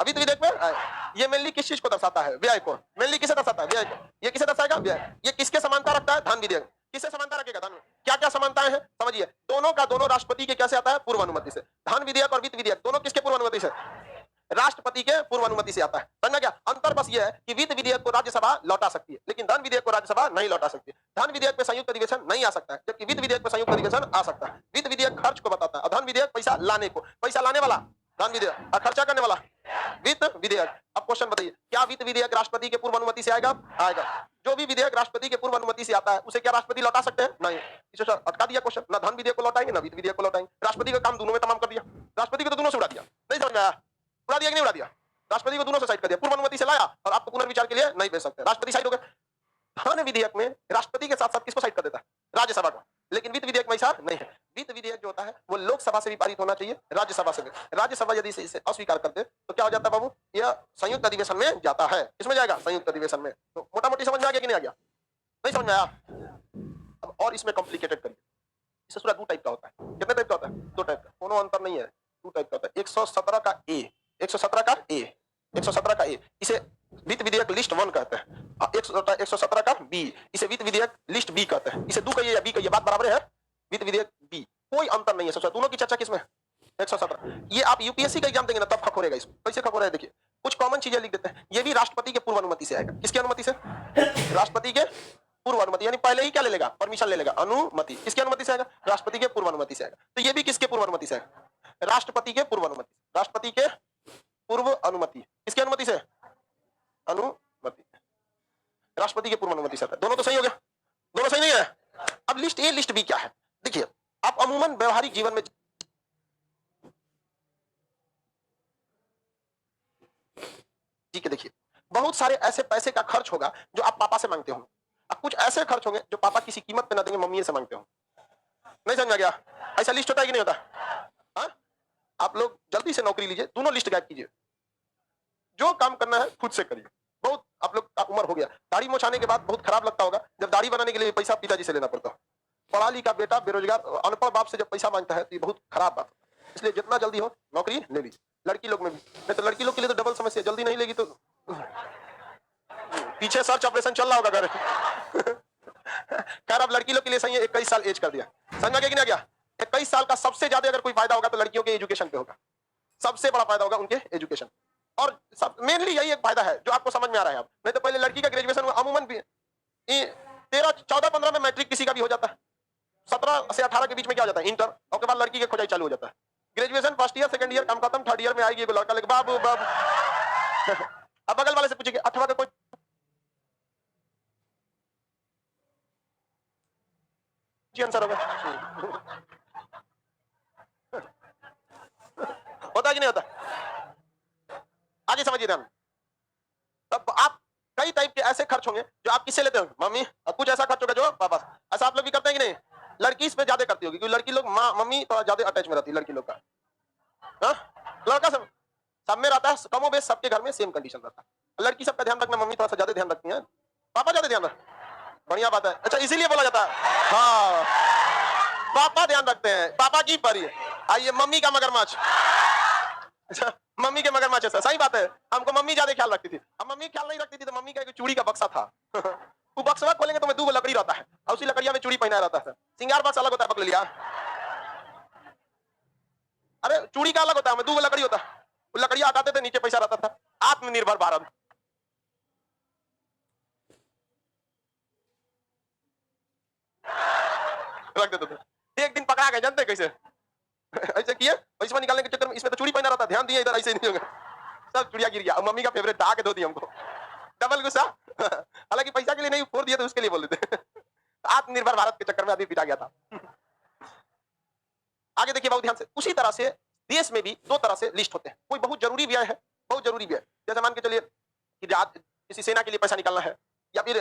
वित्त विधेयक में ये मेनली किस चीज को दर्शाता है, व्यय को। मेनली किसे दर्शाता है, व्यय को। ये किसे दर्शाएगा, व्यय। ये किसके समानता रखता है, धन विधेयक। किससे समानता रखेगा, धन। क्या क्या समानताएं हैं समझिए। दोनों का दोनों राष्ट्रपति के कैसे आता है, पूर्व अनुमति से। धन विधेयक और वित्त विधेयक दोनों किसके पूर्व अनुमति से, राष्ट्रपति के पूर्व अनुमति से आता है। समझना क्या अंतर बस ये है कि वित्त विधेयक को राज्यसभा लौटा सकती है, लेकिन धन विधेयक को राज्यसभा नहीं लौटा सकती। धन विधेयक पे संयुक्त अधिवेशन नहीं आ सकता है, जबकि वित्त विधेयक पे संयुक्त अधिवेशन आ सकता है। वित्त विधेयक खर्च को बताता है और धन विधेयक पैसा लाने को, पैसा लाने वाला धन विधेयक और खर्चा करने वाला वित्त विधेयक। अब क्वेश्चन बताइए, क्या वित्त विधेयक राष्ट्रपति के पूर्व अनुमति से आएगा? आएगा। जो भी विधेयक राष्ट्रपति के पूर्व अनुमति से आता है उसे क्या राष्ट्रपति लौटा सकते हैं? नहीं। इसे अटका दिया क्वेश्चन, ना धन विधेयक को लौटाएंगे ना वित्त विधेयक को लौटाएंगे। राष्ट्रपति का काम दोनों में तमाम कर दिया, राष्ट्रपति को तो दोनों से उड़ा दिया। नहीं समझ में आया? उड़ा दिया कि नहीं उड़ा दिया? राष्ट्रपति को दोनों से साइड कर दिया, पूर्व अनुमति से लाया और आपको पुनर्विचार के लिए नहीं भेज सकते, राष्ट्रपति साइड हो गए। धन विधेयक में राष्ट्रपति के साथ साथ किसको साइड कर देता है? राज्यसभा को। लेकिन वित्त विधेयक में ऐसा नहीं है। वित्त विधेयक जो होता है वो लोकसभा से भी पारित होना चाहिए, राज्यसभा से भी। राज्यसभा यदि इसे अस्वीकार कर दे तो क्या हो जाता है बाबू? यह संयुक्त अधिवेशन में जाता है। किसमें जाएगा? संयुक्त अधिवेशन में। तो मोटा मोटी समझ में आ गया कि नहीं आ गया? नहीं समझ में आया? अब और इसमें कॉम्प्लिकेटेड करिए। इससे सूरा दो टाइप का होता है। कितने टाइप का होता है? दो टाइप का, कोनो अंतर नहीं है। दो टाइप का होता है। 117 का ए, 117 का ए, 117 का ए, इसे वित्त विधेयक लिस्ट 1 कहते हैं। 117 का बी, इसे वित्त विधेयक लिस्ट बी कहते हैं। इसे दो कहिए या बी कहिए, बात बराबर है। वित्त विधेयक बी, कोई अंतर नहीं है। सोचा दोनों की चर्चा किसमें? 117। ये आप यूपीएससी का एग्जाम देंगे ना तब खखोरेगा इसको। कैसे खखोरेगा देखिए, कुछ कॉमन चीजें लिख देते हैं। ये भी राष्ट्रपति के पूर्व अनुमति से आएगा। किसकी अनुमति से? राष्ट्रपति के पूर्व अनुमति, यानी पहले ही क्या ले लेगा? परमिशन ले लेगा, अनुमति। किसकी अनुमति से आएगा? राष्ट्रपति के पूर्व अनुमति से आएगा। तो ये भी किसके पूर्व अनुमति से आएगा? राष्ट्रपति के पूर्व अनुमति। राष्ट्रपति के पूर्व अनुमति, किसकी अनुमति से? अनुमति, राष्ट्रपति के पूर्व अनुमति से आता है। दोनों तो सही हो गया? दोनों सही नहीं है? अब लिस्ट ए लिस्ट बी क्या है देखिए। आप अमूमन व्यवहारिक जीवन में जी के देखिए, बहुत सारे ऐसे पैसे का खर्च होगा जो आप पापा से मांगते होंगे, अब कुछ ऐसे खर्च होंगे जो पापा किसी कीमत पे ना देंगे, मम्मी से मांगते हो। नहीं समझ में गया? ऐसा लिस्ट होता है कि नहीं होता? हा? आप लोग जल्दी से नौकरी लीजिए, दोनों लिस्ट गायब कीजिए। जो काम करना है खुद से करिए। बहुत आप लोग का उम्र हो गया, दाढ़ी मोछाने के बाद बहुत खराब लगता होगा जब दाढ़ी बनाने के लिए पैसा पिताजी से लेना पड़ता है। पढ़ा लिखा बेटा बेरोजगार अनपढ़ बाप से जब पैसा मांगता है तो ये बहुत खराब बात है। इसलिए जितना जल्दी हो नौकरी ले लीजिए। लड़की लोग में भी, नहीं तो लड़की लोग के लिए तो डबल समस्या, जल्दी नहीं लेगी तो पीछे सर्च ऑपरेशन चल रहा होगा घर। खैर अब लड़की लोग के लिए सही है, 21 साल एज कर दिया। समझ में गया कि नहीं गया? 21 साल का सबसे ज्यादा अगर कोई फायदा होगा तो लड़कियों के एजुकेशन पे होगा। सबसे बड़ा फायदा होगा उनके एजुकेशन, और सब मेनली यही एक फायदा है जो आपको समझ में आ रहा है अब। नहीं तो पहले लड़की का ग्रेजुएशन अमूमन 13, 14, 15 में मैट्रिक किसी का भी हो जाता है। 17 से 18 के बीच में क्या हो जाता है? इंटर, और के बाद लड़की के खोजाई चालू हो जाता है। Graduation first year second year काम खत्म, थर्ड ईयर में आएगी लड़का लेके बाबू बाबू। अब बगल वाले से पूछेंगे 8वां का कोई आंसर होगा? होता कि नहीं होता? आगे समझिए ध्यान। तब आप कई टाइप के ऐसे खर्च होंगे जो आप किससे लेते हो? मम्मी। और कुछ ऐसा खर्च होगा जो पापा। ऐसा आप लोग भी करते हैं कि नहीं? लड़की इस पे ज्यादा करती होगी क्योंकि लड़की लोग माँ मम्मी थोड़ा ज्यादा अटैच में रहती है लड़की लोग का। लड़का सब में रहता है, कमो बेश सबके घर में सेम कंडीशन रहता है। लड़की सबका ध्यान रखना, मम्मी थोड़ा सा ज्यादा ध्यान रखती है, पापा ज्यादा ध्यान रख। बढ़िया बात है। अच्छा इसीलिए बोला जाता है हाँ पापा ध्यान रखते हैं, पापा की परी आइए मम्मी का मगरमच्छ। अच्छा मम्मी के मगरमच्छ है, सही बात है। हमको मम्मी ज्यादा ख्याल रखती थी। अब मम्मी ख्याल नहीं रखती थी तो मम्मी का एक चूड़ी का बक्सा था। वो बक्सा खोलेंगे तो मैं 2 लकड़ी रहता है और उसी लकड़िया में चूड़ी पहना रहता है। सिंगार बक्स अलग होता है, पकड़ लिया। अरे चूड़ी का अलग होता है, 2 लकड़ी होता है। वो लकड़िया हटाते थे, नीचे पैसा रहता था। आत्मनिर्भर भारत रख देते थे। एक दिन पकड़ा गए, जानते कैसे? ऐसे किए, पैसा निकालने के चक्कर में इसमें तो चूड़ी पहना रहता, ध्यान दिए इधर ऐसे नहीं होगा, सब चूड़िया गिर गया। मम्मी का फेवरेट था, आके धो दी हमको। डबल गुस्सा। हालांकि पैसा के लिए नहीं, फोड़ दिया तो उसके लिए बोल देते। आत्मनिर्भर भारत के चक्कर में आदमी पिटा गया था। आगे देखिए बहुत ध्यान से। उसी तरह से देश में भी 2 तरह से लिस्ट होते हैं। कोई बहुत जरूरी व्यय है, बहुत जरूरी व्यय, जैसे मान के चलिए कि किसी सेना के लिए पैसा निकालना है, या फिर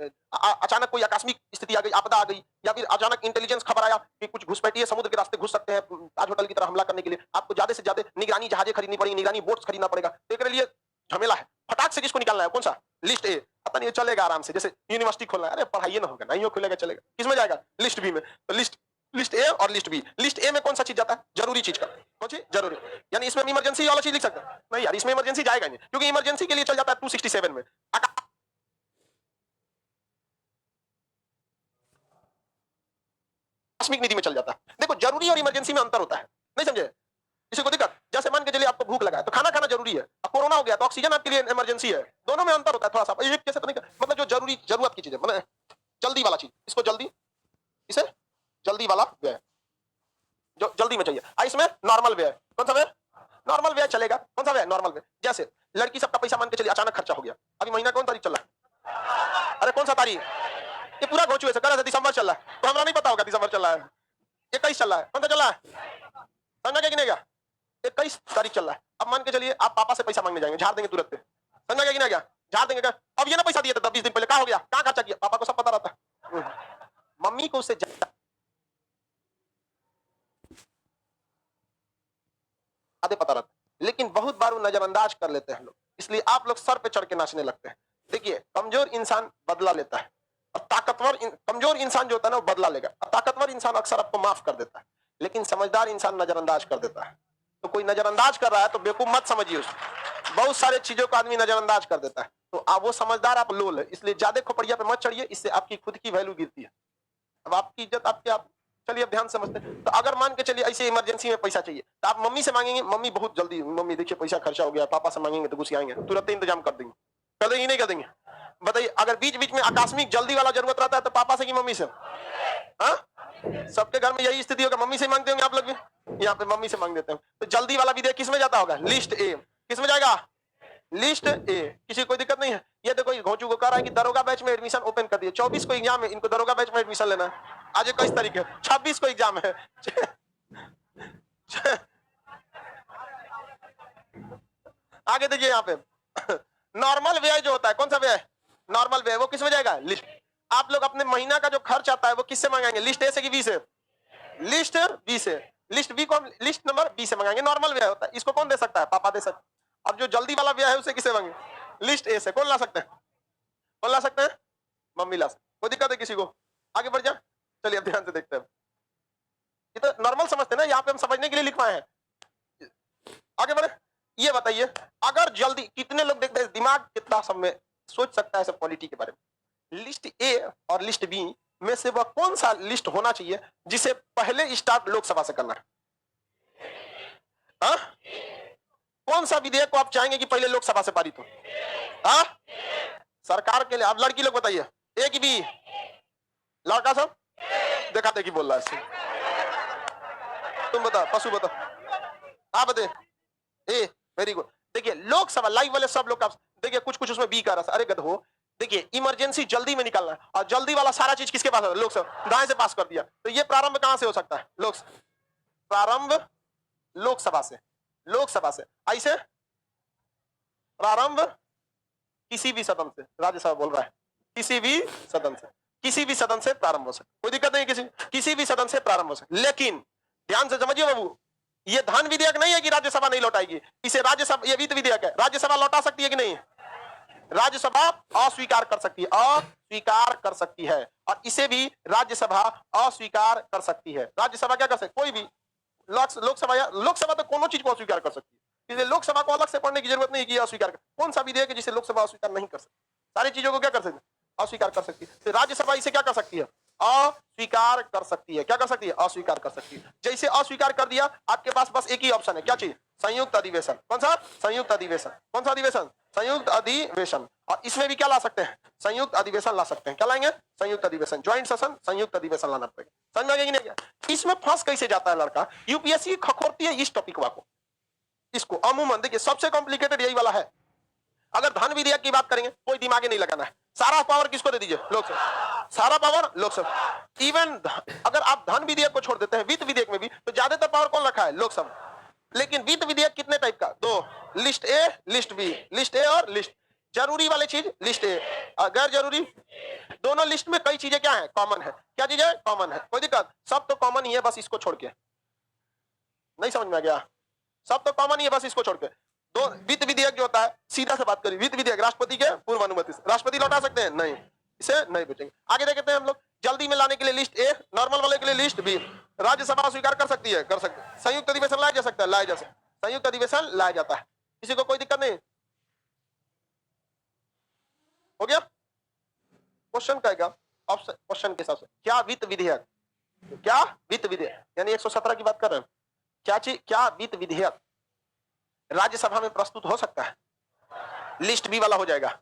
अचानक कोई आकस्मिक स्थिति आ गई, आपदा आ गई, या फिर अचानक इंटेलिजेंस खबर आया कि कुछ घुसपैठिए समुद्र के रास्ते घुस सकते हैं ताज होटल की तरह हमला करने के लिए। आपको ज्यादा से ज्यादा निगरानी जहाजें खरीदनी पड़ेगी, निगरानी बोट्स खरीदना पड़ेगा। तो इसके लिए झमेला है। फटाक से जिसको निकालना है, कौन सा? List A. पता नहीं चलेगा आराम से, जैसे यूनिवर्सिटी खोलना है, अरे पढ़ाइए ना होगा, नहीं हो खुलेगा चलेगा। किसमें जाएगा? लिस्ट बी में। तो लिस्ट ए और लिस्ट बी। लिस्ट ए में कौन सा चीज जाता है? जरूरी चीज का। कौन सी? जरूरी। यानी इसमें इमरजेंसी वाला चीज लिख सकते हैं? नहीं यार, इसमें इमरजेंसी जाएगा नहीं, क्योंकि इमरजेंसी के लिए चल जाता है 267 में। आकस्मिक निधि में चल जाता है। देखो जरूरी और इमरजेंसी में अंतर होता है, नहीं समझे? किसी को दिक्कत? जैसे मान के चलिए आपको भूख लगा है तो खाना खाना जरूरी है, अब कोरोना हो गया तो ऑक्सीजन आपके लिए इमरजेंसी है। दोनों में अंतर होता है थोड़ा सा, एक कैसे तो नहीं, मतलब जो जरूरी जरूरत की चीज है, मतलब जल्दी वाला चीज, इसको जल्दी, इसे जल्दी वाला व्यय, जो जल्दी में चाहिए। इसमें नॉर्मल व्यय, कौन सा व्यय? नॉर्मल व्यय चलेगा। कौन सा व्यय? नॉर्मल व्यय। जैसे लड़की सबका पैसा मान के चलिए अचानक खर्चा हो गया, अभी महीना कौन तारीख चल रहा है? अरे कौन सा तारीख? ये पूरा घोचू है, दिसंबर चल रहा है, तो हमरा नहीं पता होगा दिसंबर चल रहा है, 21 चल रहा है, कौन सा चल रहा है? समझा क्या कि नहीं? 21 तारीख चल रहा है। अब मान के चलिए आप पापा से पैसा मांगने जाएंगे, झाड़ देंगे तुरंत पे, समझा क्या कि नहीं? झाड़ देंगे क्या? अब ये ना पैसा दिया था 20 दिन पहले, कहाँ हो गया, कहाँ खर्चा किया? पापा को सब पता रहता है, मम्मी को उससे आधे पता रहता है, लेकिन बहुत बार वो नजरअंदाज कर लेते हैं लोग, इसलिए आप लोग सर पे चढ़ के नाचने लगते हैं। देखिए कमजोर इंसान बदला लेता है और कमजोर इंसान जो होता है ना वो बदला लेगा, ताकतवर इंसान अक्सर आपको माफ कर देता है, लेकिन समझदार इंसान नजरअंदाज कर देता है। तो कोई नजरअंदाज कर रहा है तो बेवकूफ मत समझिए उसको, बहुत सारे चीजों को आदमी नजरअंदाज कर देता है, तो आप वो समझदार, आप लोल है, इसलिए ज्यादा खोपड़िया पे मत चढ़िए, इससे आपकी खुद की वैल्यू गिरती है। अब आपकी इज्जत आपके आप, चलिए अब ध्यान से समझते हैं। तो अगर मान के चलिए ऐसे इमरजेंसी में पैसा चाहिए तो आप मम्मी से मांगेंगे, मम्मी बहुत जल्दी, मम्मी देखिए पैसा खर्चा हो गया, पापा से मांगेंगे तो गुस्से आएंगे, तुरंत इंतजाम कर देंगे, कर देंगे नहीं कर देंगे? बताइए, अगर बीच बीच में आकस्मिक जल्दी वाला जरूरत रहता है तो पापा से कि मम्मी से? हाँ, सबके घर में यही स्थिति होगा, मम्मी से मांगते होंगे आप लोग भी, यहाँ पे मम्मी से मांग देते हैं। तो जल्दी वाला विधेयक किस में जाता होगा? List A. किस में जाएगा? List A. किसी कोई दिक्कत नहीं है? ये देखो ये घोंचू को कह रहा है कि दरोगा बैच में एडमिशन ओपन कर दिए, 24 को एग्जाम है, इनको दरोगा बैच में एडमिशन लेना है। आज 21 तारीख है, 26 को एग्जाम है। आगे देखिए यहाँ पे नॉर्मल व्यय जो होता है, कौन सा व्यय? नॉर्मल व्यय, वो किस में जाएगा? लिस्ट। आप लोग अपने महीना का जो खर्च आता है वो किससे मंगाएंगे? लिस्ट ए से कि बी से? लिस्ट बी से। लिस्ट बी को हम लिस्ट नंबर बी से मंगाएंगे, नॉर्मल व्यय होता है, इसको कौन दे सकता है? पापा दे सकते हैं। अब जो जल्दी वाला व्यय है उसे किसे मांगे? लिस्ट ए से। कौन ला सकते हैं? कौन ला सकते हैं? मम्मी ला सकते। कोई दिक्कत है किसी को? आगे बढ़ जा, चलिए अब ध्यान से देखते हैं। ये तो नॉर्मल समझते हैं ना, यहाँ पे हम समझने के लिए लिखवाए हैं। आगे बढ़े, ये बताइए अगर जल्दी, कितने लोग देखते हैं दिमाग कितना सब में सोच सकता है सब पॉलिटी के बारे में? लिस्ट ए और लिस्ट बी में से वह कौन सा लिस्ट होना चाहिए जिसे पहले स्टार्ट लोकसभा से करना है? हा? कौन सा विधेयक को आप चाहेंगे कि पहले लोकसभा से पारित हो? हा? सरकार के लिए। आप लड़की लोग बताइए, ए की बी? लड़का सब दिखाते कि बोल रहा है, तुम बता, पशु बता, आप बता। ए, वेरी गुड। देखिए लोकसभा लाइव वाले सब लोग, देखिए कुछ कुछ उसमें बी का रस, अरे गधो, देखिए इमरजेंसी जल्दी में निकालना है और जल्दी वाला सारा चीज किसके पास है? लोकसभा, दाएं से पास कर दिया, तो ये प्रारंभ कहां से हो सकता है? प्रारंभ लोकसभा से। लोकसभा से ऐसे प्रारंभ किसी भी सदन से, राज्यसभा बोल रहा है, किसी भी सदन से, किसी भी सदन से प्रारंभ हो सकता, कोई दिक्कत नहीं, किसी भी सदन से प्रारंभ हो सकता। लेकिन ध्यान से समझिए बाबू, ये धन विधेयक नहीं है कि राज्यसभा नहीं लौटाएगी, इसे राज्यसभा, ये वित्त विधेयक है, राज्यसभा लौटा सकती है कि नहीं? राज्यसभा अस्वीकार कर सकती है, अस्वीकार कर सकती है, और इसे भी राज्यसभा अस्वीकार कर सकती है। राज्यसभा क्या कर सकती? कोई भी लोकसभा तो कोनो चीज को अस्वीकार कर सकती है, इसलिए लोकसभा को अलग से पढ़ने की जरूरत नहीं कि अस्वीकार कर। कौन सा विधेयक है जिसे लोकसभा अस्वीकार नहीं कर सकती? सारी चीजों को क्या कर सकती है? अस्वीकार कर सकती है। तो राज्यसभा इसे क्या कर सकती है? अस्वीकार कर सकती है। क्या कर सकती है? अस्वीकार कर सकती है। जैसे अस्वीकार कर दिया, आपके पास बस एक ही ऑप्शन है, क्या चीज? संयुक्त अधिवेशन। कौन सा? संयुक्त अधिवेशन। कौन सा अधिवेशन? संयुक्त अधिवेशन। और इसमें भी क्या ला सकते हैं? संयुक्त अधिवेशन ला सकते हैं। क्या लाएंगे? संयुक्त अधिवेशन, ज्वाइंट सेशन, संयुक्त अधिवेशन लाना पड़ेगा। समझ में आ गया कि नहीं? इसमें फंस कैसे जाता है लड़का? यूपीएससी खखोरती है इस टॉपिक को, इसको अमूमन देखिए सबसे कॉम्प्लिकेटेड यही वाला है। अगर धन विधेयक की बात करेंगे, कोई दिमाग नहीं लगाना है, सारा पावर किसको दे दीजिए? लोकसभा। सारा पावर लोकसभा। इवन अगर आप धन विधेयक को छोड़ देते हैं, वित्त विधेयक में भी तो ज्यादातर पावर कौन रखा है? लोकसभा। लेकिन वित्त विधेयक कितने टाइप का? दो, list A, list B. List A और लिस्ट, जरूरी वाली चीज लिस्ट ए, गैर जरूरी, दोनों लिस्ट में कई चीजें क्या है? कॉमन है। क्या चीज है? कॉमन है। कोई दिक्कत? सब तो कॉमन ही है, बस इसको छोड़ के। नहीं समझ में आ गया? सब तो कॉमन ही है, बस इसको छोड़ के। दो, वित्त विधेयक जो होता है, सीधा से बात करिए, वित्त विधेयक राष्ट्रपति के पूर्व अनुमति से। राष्ट्रपति लौटा सकते हैं? नहीं, इसे नहीं बेचेंगे। आगे देखते हैं हम लोग, जल्दी में लाने के लिए लिस्ट ए, नॉर्मल वाले के लिए लिस्ट बी। राज्यसभा स्वीकार कर सकती है? कर सकती है। संयुक्त अधिवेशन लाया जा सकता है? लाया जा सकता है। संयुक्त अधिवेशन लाया जाता है, किसी को कोई दिक्कत नहीं? हो गया? क्वेश्चन कहेगा ऑप्शन, क्वेश्चन के हिसाब से, क्या वित्त विधेयक क्या वित्त विधेयक, यानी 117 की बात कर रहे हैं। क्या चीज, क्या वित्त विधेयक राज्यसभा में प्रस्तुत हो सकता है? लिस्ट बी वाला हो जाएगा।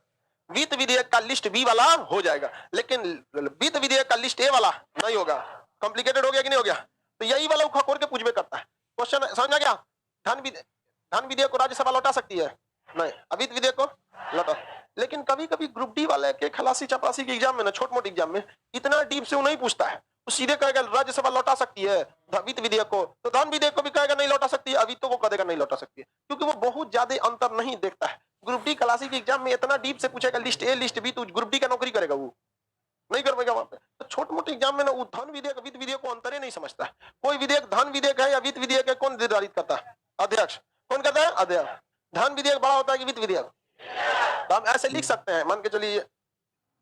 वित्त विधेयक का लिस्ट बी वाला हो जाएगा, लेकिन वित्त विधेयक का लिस्ट ए वाला नहीं होगा। कॉम्प्लिकेटेड हो गया कि नहीं हो गया? तो यही वाला खकोर के पूछबे करता है। क्वेश्चन समझ आ गया? धन विधेयक को राज्यसभा लौटा सकती है? नहीं। वित्त विधेयक को लौटा। लेकिन कभी कभी ग्रुप डी वाले के खलासी चपरासी के एग्जाम में ना, छोट मोट एग्जाम में इतना डीप से वो नहीं पूछता है। वो सीधे कहेगा राज्यसभा लौटा सकती है वित्त विधेयक को, तो धन विधेयक को भी कहेगा नहीं लौटा सकती है, वित्त को कहेगा नहीं लौटा सकती है, क्योंकि वो बहुत ज्यादा अंतर नहीं देखता है। ग्रुप डी क्लासिक एग्जाम में इतना डीप से पूछेगा लिस्ट ए लिस्ट बी, तो ग्रुप डी का नौकरी करेगा वो नहीं कर पाएगा वहां पे। तो छोटे मोटे एग्जाम में ना वो धन विधेयक वित्त विधेयक को अंतर ही नहीं समझता है। कोई विधेयक धन विधेयक है या वित्त विधेयक है, कौन निर्धारित करता है? अध्यक्ष। कौन करता है? अध्यक्ष। धन विधेयक बड़ा होता है कि वित्त विधेयक? तो हम ऐसे लिख सकते हैं, मान के चलिए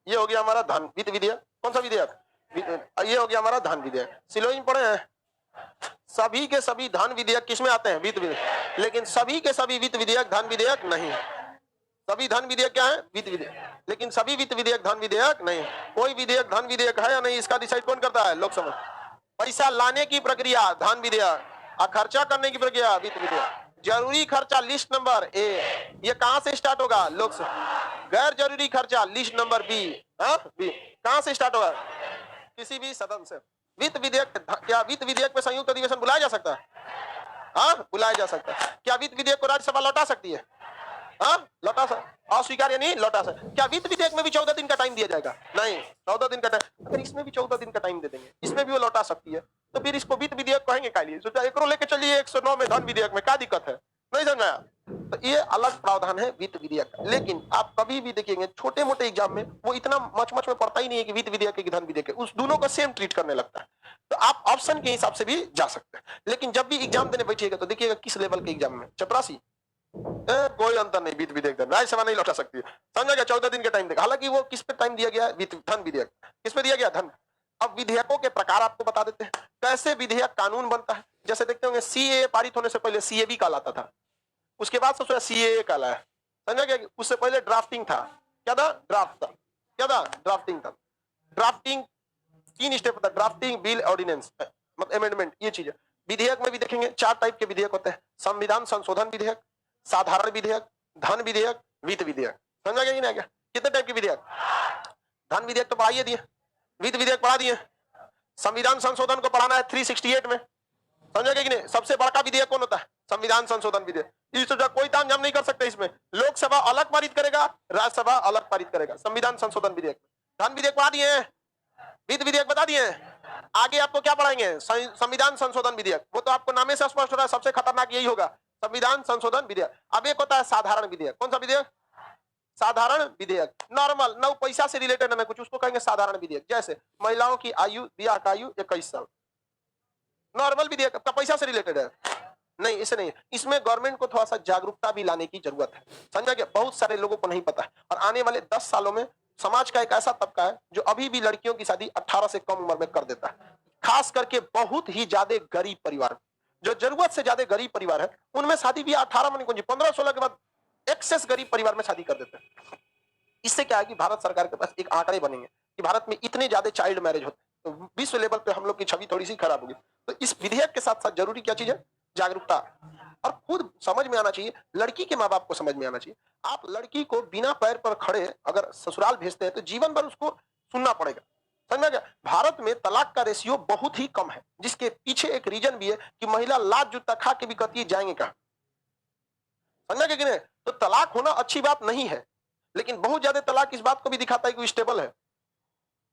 ये हो गया हमारा धन वित्त विधेयक। कौन सा विधेयक? ये हो गया हमारा धन विधेयक। सिलोई में पढ़े हैं, सभी के सभी धन विधेयक किसमें आते हैं? वित्त विधेयक। लेकिन सभी के सभी वित्त विधेयक धन विधेयक नहीं। सभी धन विधेयक क्या है? वित्त विधेयक। लेकिन सभी वित्त विधेयक धन विधेयक नहीं। कोई विधेयक धन विधेयक है या नहीं, इसका डिसाइड कौन करता है? लोकसभा। पैसा लाने की प्रक्रिया धन विधेयक, और खर्चा करने की प्रक्रिया वित्त विधेयक। जरूरी खर्चा लिस्ट नंबर ए, ये कहां से स्टार्ट होगा? लोकसभा। गैर जरूरी खर्चा लिस्ट नंबर बी, बी कहां से स्टार्ट होगा? किसी भी सदन से। वित्त विधेयक, क्या वित्त विधेयक पे संयुक्त अधिवेशन बुलाया जा सकता है? बुलाया जा सकता है। क्या वित्त विधेयक को राज्यसभा लौटा सकती है? लौटा सकता, अस्वीकार यानी लौटा सकता। क्या वित्त विधेयक में भी 14 दिन का टाइम दिया जाएगा? नहीं। 14 दिन का टाइम, अगर इसमें भी 14 दिन का टाइम दे देंगे, इसमें भी वो लौटा सकती है, तो फिर इसको वित्त विधेयक कहेंगे क्या लिए? सोचा एकरो लेके चलिए 109 में धन विधेयक में, क्या दिक्कत है? नहीं समझ आया? तो ये अलग प्रावधान है वित्त विधेयक। लेकिन आप कभी भी देखेंगे छोटे मोटे एग्जाम में वो इतना मच में पड़ता ही नहीं है कि वित्त विधेयक की धन विधेयक है, उस दोनों को सेम ट्रीट करने लगता है। तो आप ऑप्शन के हिसाब से भी जा सकते हैं, लेकिन जब भी एग्जाम देने बैठिएगा तो देखिएगा किस लेवल के एग्जाम में। चपरासी कोई अंतर नहीं, वित्त विधेयक राज्यसभा नहीं लौटा सकती है, समझा गया? 14 दिन का टाइम देगा। हालांकि वो किस पे टाइम दिया गया? धन विधेयक। किस पे दिया गया? धन। अब विधेयकों के प्रकार आपको बता देते हैं, कैसे विधेयक कानून बनता है। जैसे देखते होंगे सीए पारित होने से पहले सीएबी कहलाता था, उसके बाद सबसे सीएए कहलाया, समझा गया? उससे पहले ड्राफ्टिंग था। क्या था? ड्राफ्ट था। क्या था? ड्राफ्टिंग था। ड्राफ्टिंग 3 स्टेप था, ड्राफ्टिंग, बिल, ऑर्डिनेंस, मतलब अमेंडमेंट। ये चीज विधेयक में भी देखेंगे 4 टाइप के विधेयक होते हैं। संविधान संशोधन विधेयक, साधारण विधेयक, धन विधेयक, वित्त विधेयक। समझा गया कि नहीं? कितने टाइप के विधेयक? धन विधेयक तो पढ़ाइए दिए, वित्त विधेयक पढ़ा दिए, संविधान संशोधन को पढ़ाना है 368 में। समझा गया कि नहीं? सबसे बड़ा विधेयक कौन होता है? संविधान संशोधन विधेयक। इस कोई तामझाम नहीं कर सकते इसमें। लोकसभा अलग पारित करेगा, राज्यसभा अलग पारित करेगा। संविधान संशोधन विधेयक। धन विधेयक पढ़ा दिए, वित्त विधेयक बता दिए। आगे आपको क्या पढ़ाएंगे? संविधान संशोधन विधेयक। वो तो आपको नामे से स्पष्ट हो रहा है, सबसे खतरनाक यही होगा, संविधान संशोधन विधेयक। अब एक होता है साधारण विधेयक। कौन सा विधेयक? साधारण विधेयक, नॉर्मल, न पैसा से रिलेटेड है न कुछ, उसको कहेंगे साधारण विधेयक। जैसे महिलाओं की आयु, ब्याह का आयु 21 साल, नॉर्मल विधेयक। आपका पैसा से रिलेटेड है? नहीं, इसे नहीं। इसमें गवर्नमेंट को थोड़ा सा जागरूकता भी लाने की जरूरत है, समझा गया? बहुत सारे लोगों को नहीं पता है, और आने वाले 10 सालों में समाज का एक ऐसा तबका है जो अभी भी लड़कियों की शादी 18 से कम उम्र में कर देता है। खास करके बहुत ही ज्यादा गरीब परिवार, जो जरूरत से ज्यादा गरीब परिवार है, उनमें शादी भी 18 में 15-16 के बाद एक्सेस गरीब परिवार में शादी कर देते हैं। इससे क्या है कि भारत सरकार के पास एक आंकड़े बनेंगे कि भारत में इतने ज्यादा चाइल्ड मैरिज होते हैं, तो विश्व लेवल पे हम लोग की छवि थोड़ी सी खराब होगी। तो इस विधेयक के साथ साथ जरूरी क्या चीज है? जागरूकता। और खुद समझ में आना चाहिए, लड़की के माँ बाप को समझ में आना चाहिए। आप लड़की को बिना पैर पर खड़े अगर ससुराल भेजते हैं तो जीवन भर उसको सुनना पड़ेगा, समझ में गया? भारत में तलाक का रेशियो बहुत ही कम है, जिसके पीछे एक रीजन भी है कि महिला लात जूता खा के भी कहती है जाएंगे कहां, समझ गया कि नहीं? तो तलाक होना अच्छी बात नहीं है, लेकिन बहुत ज्यादा तलाक इस बात को भी दिखाता है कि स्टेबल है।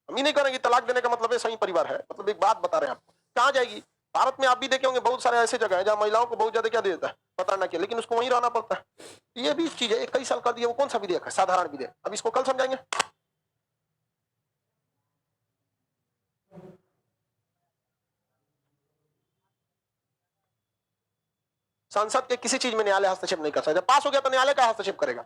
हम ये नहीं कह रहे कि तलाक देने का मतलब है सही परिवार है, मतलब एक बात बता रहे हैं आपको। कहां जाएगी? भारत में आप भी देखे होंगे बहुत सारे ऐसे जगह है जहां महिलाओं को बहुत ज्यादा क्या दे देता है, पता ना क्या, लेकिन उसको वहीं रहना पड़ता है। ये भी चीज है, 21 साल कर दिया, वो कौन सा विधेयक है? साधारण विधेयक। अब इसको कल समझाएंगे। संसद के किसी चीज में न्यायालय हस्तक्षेप नहीं कर सकता। पास हो गया तो न्यायालय का हस्तक्षेप करेगा।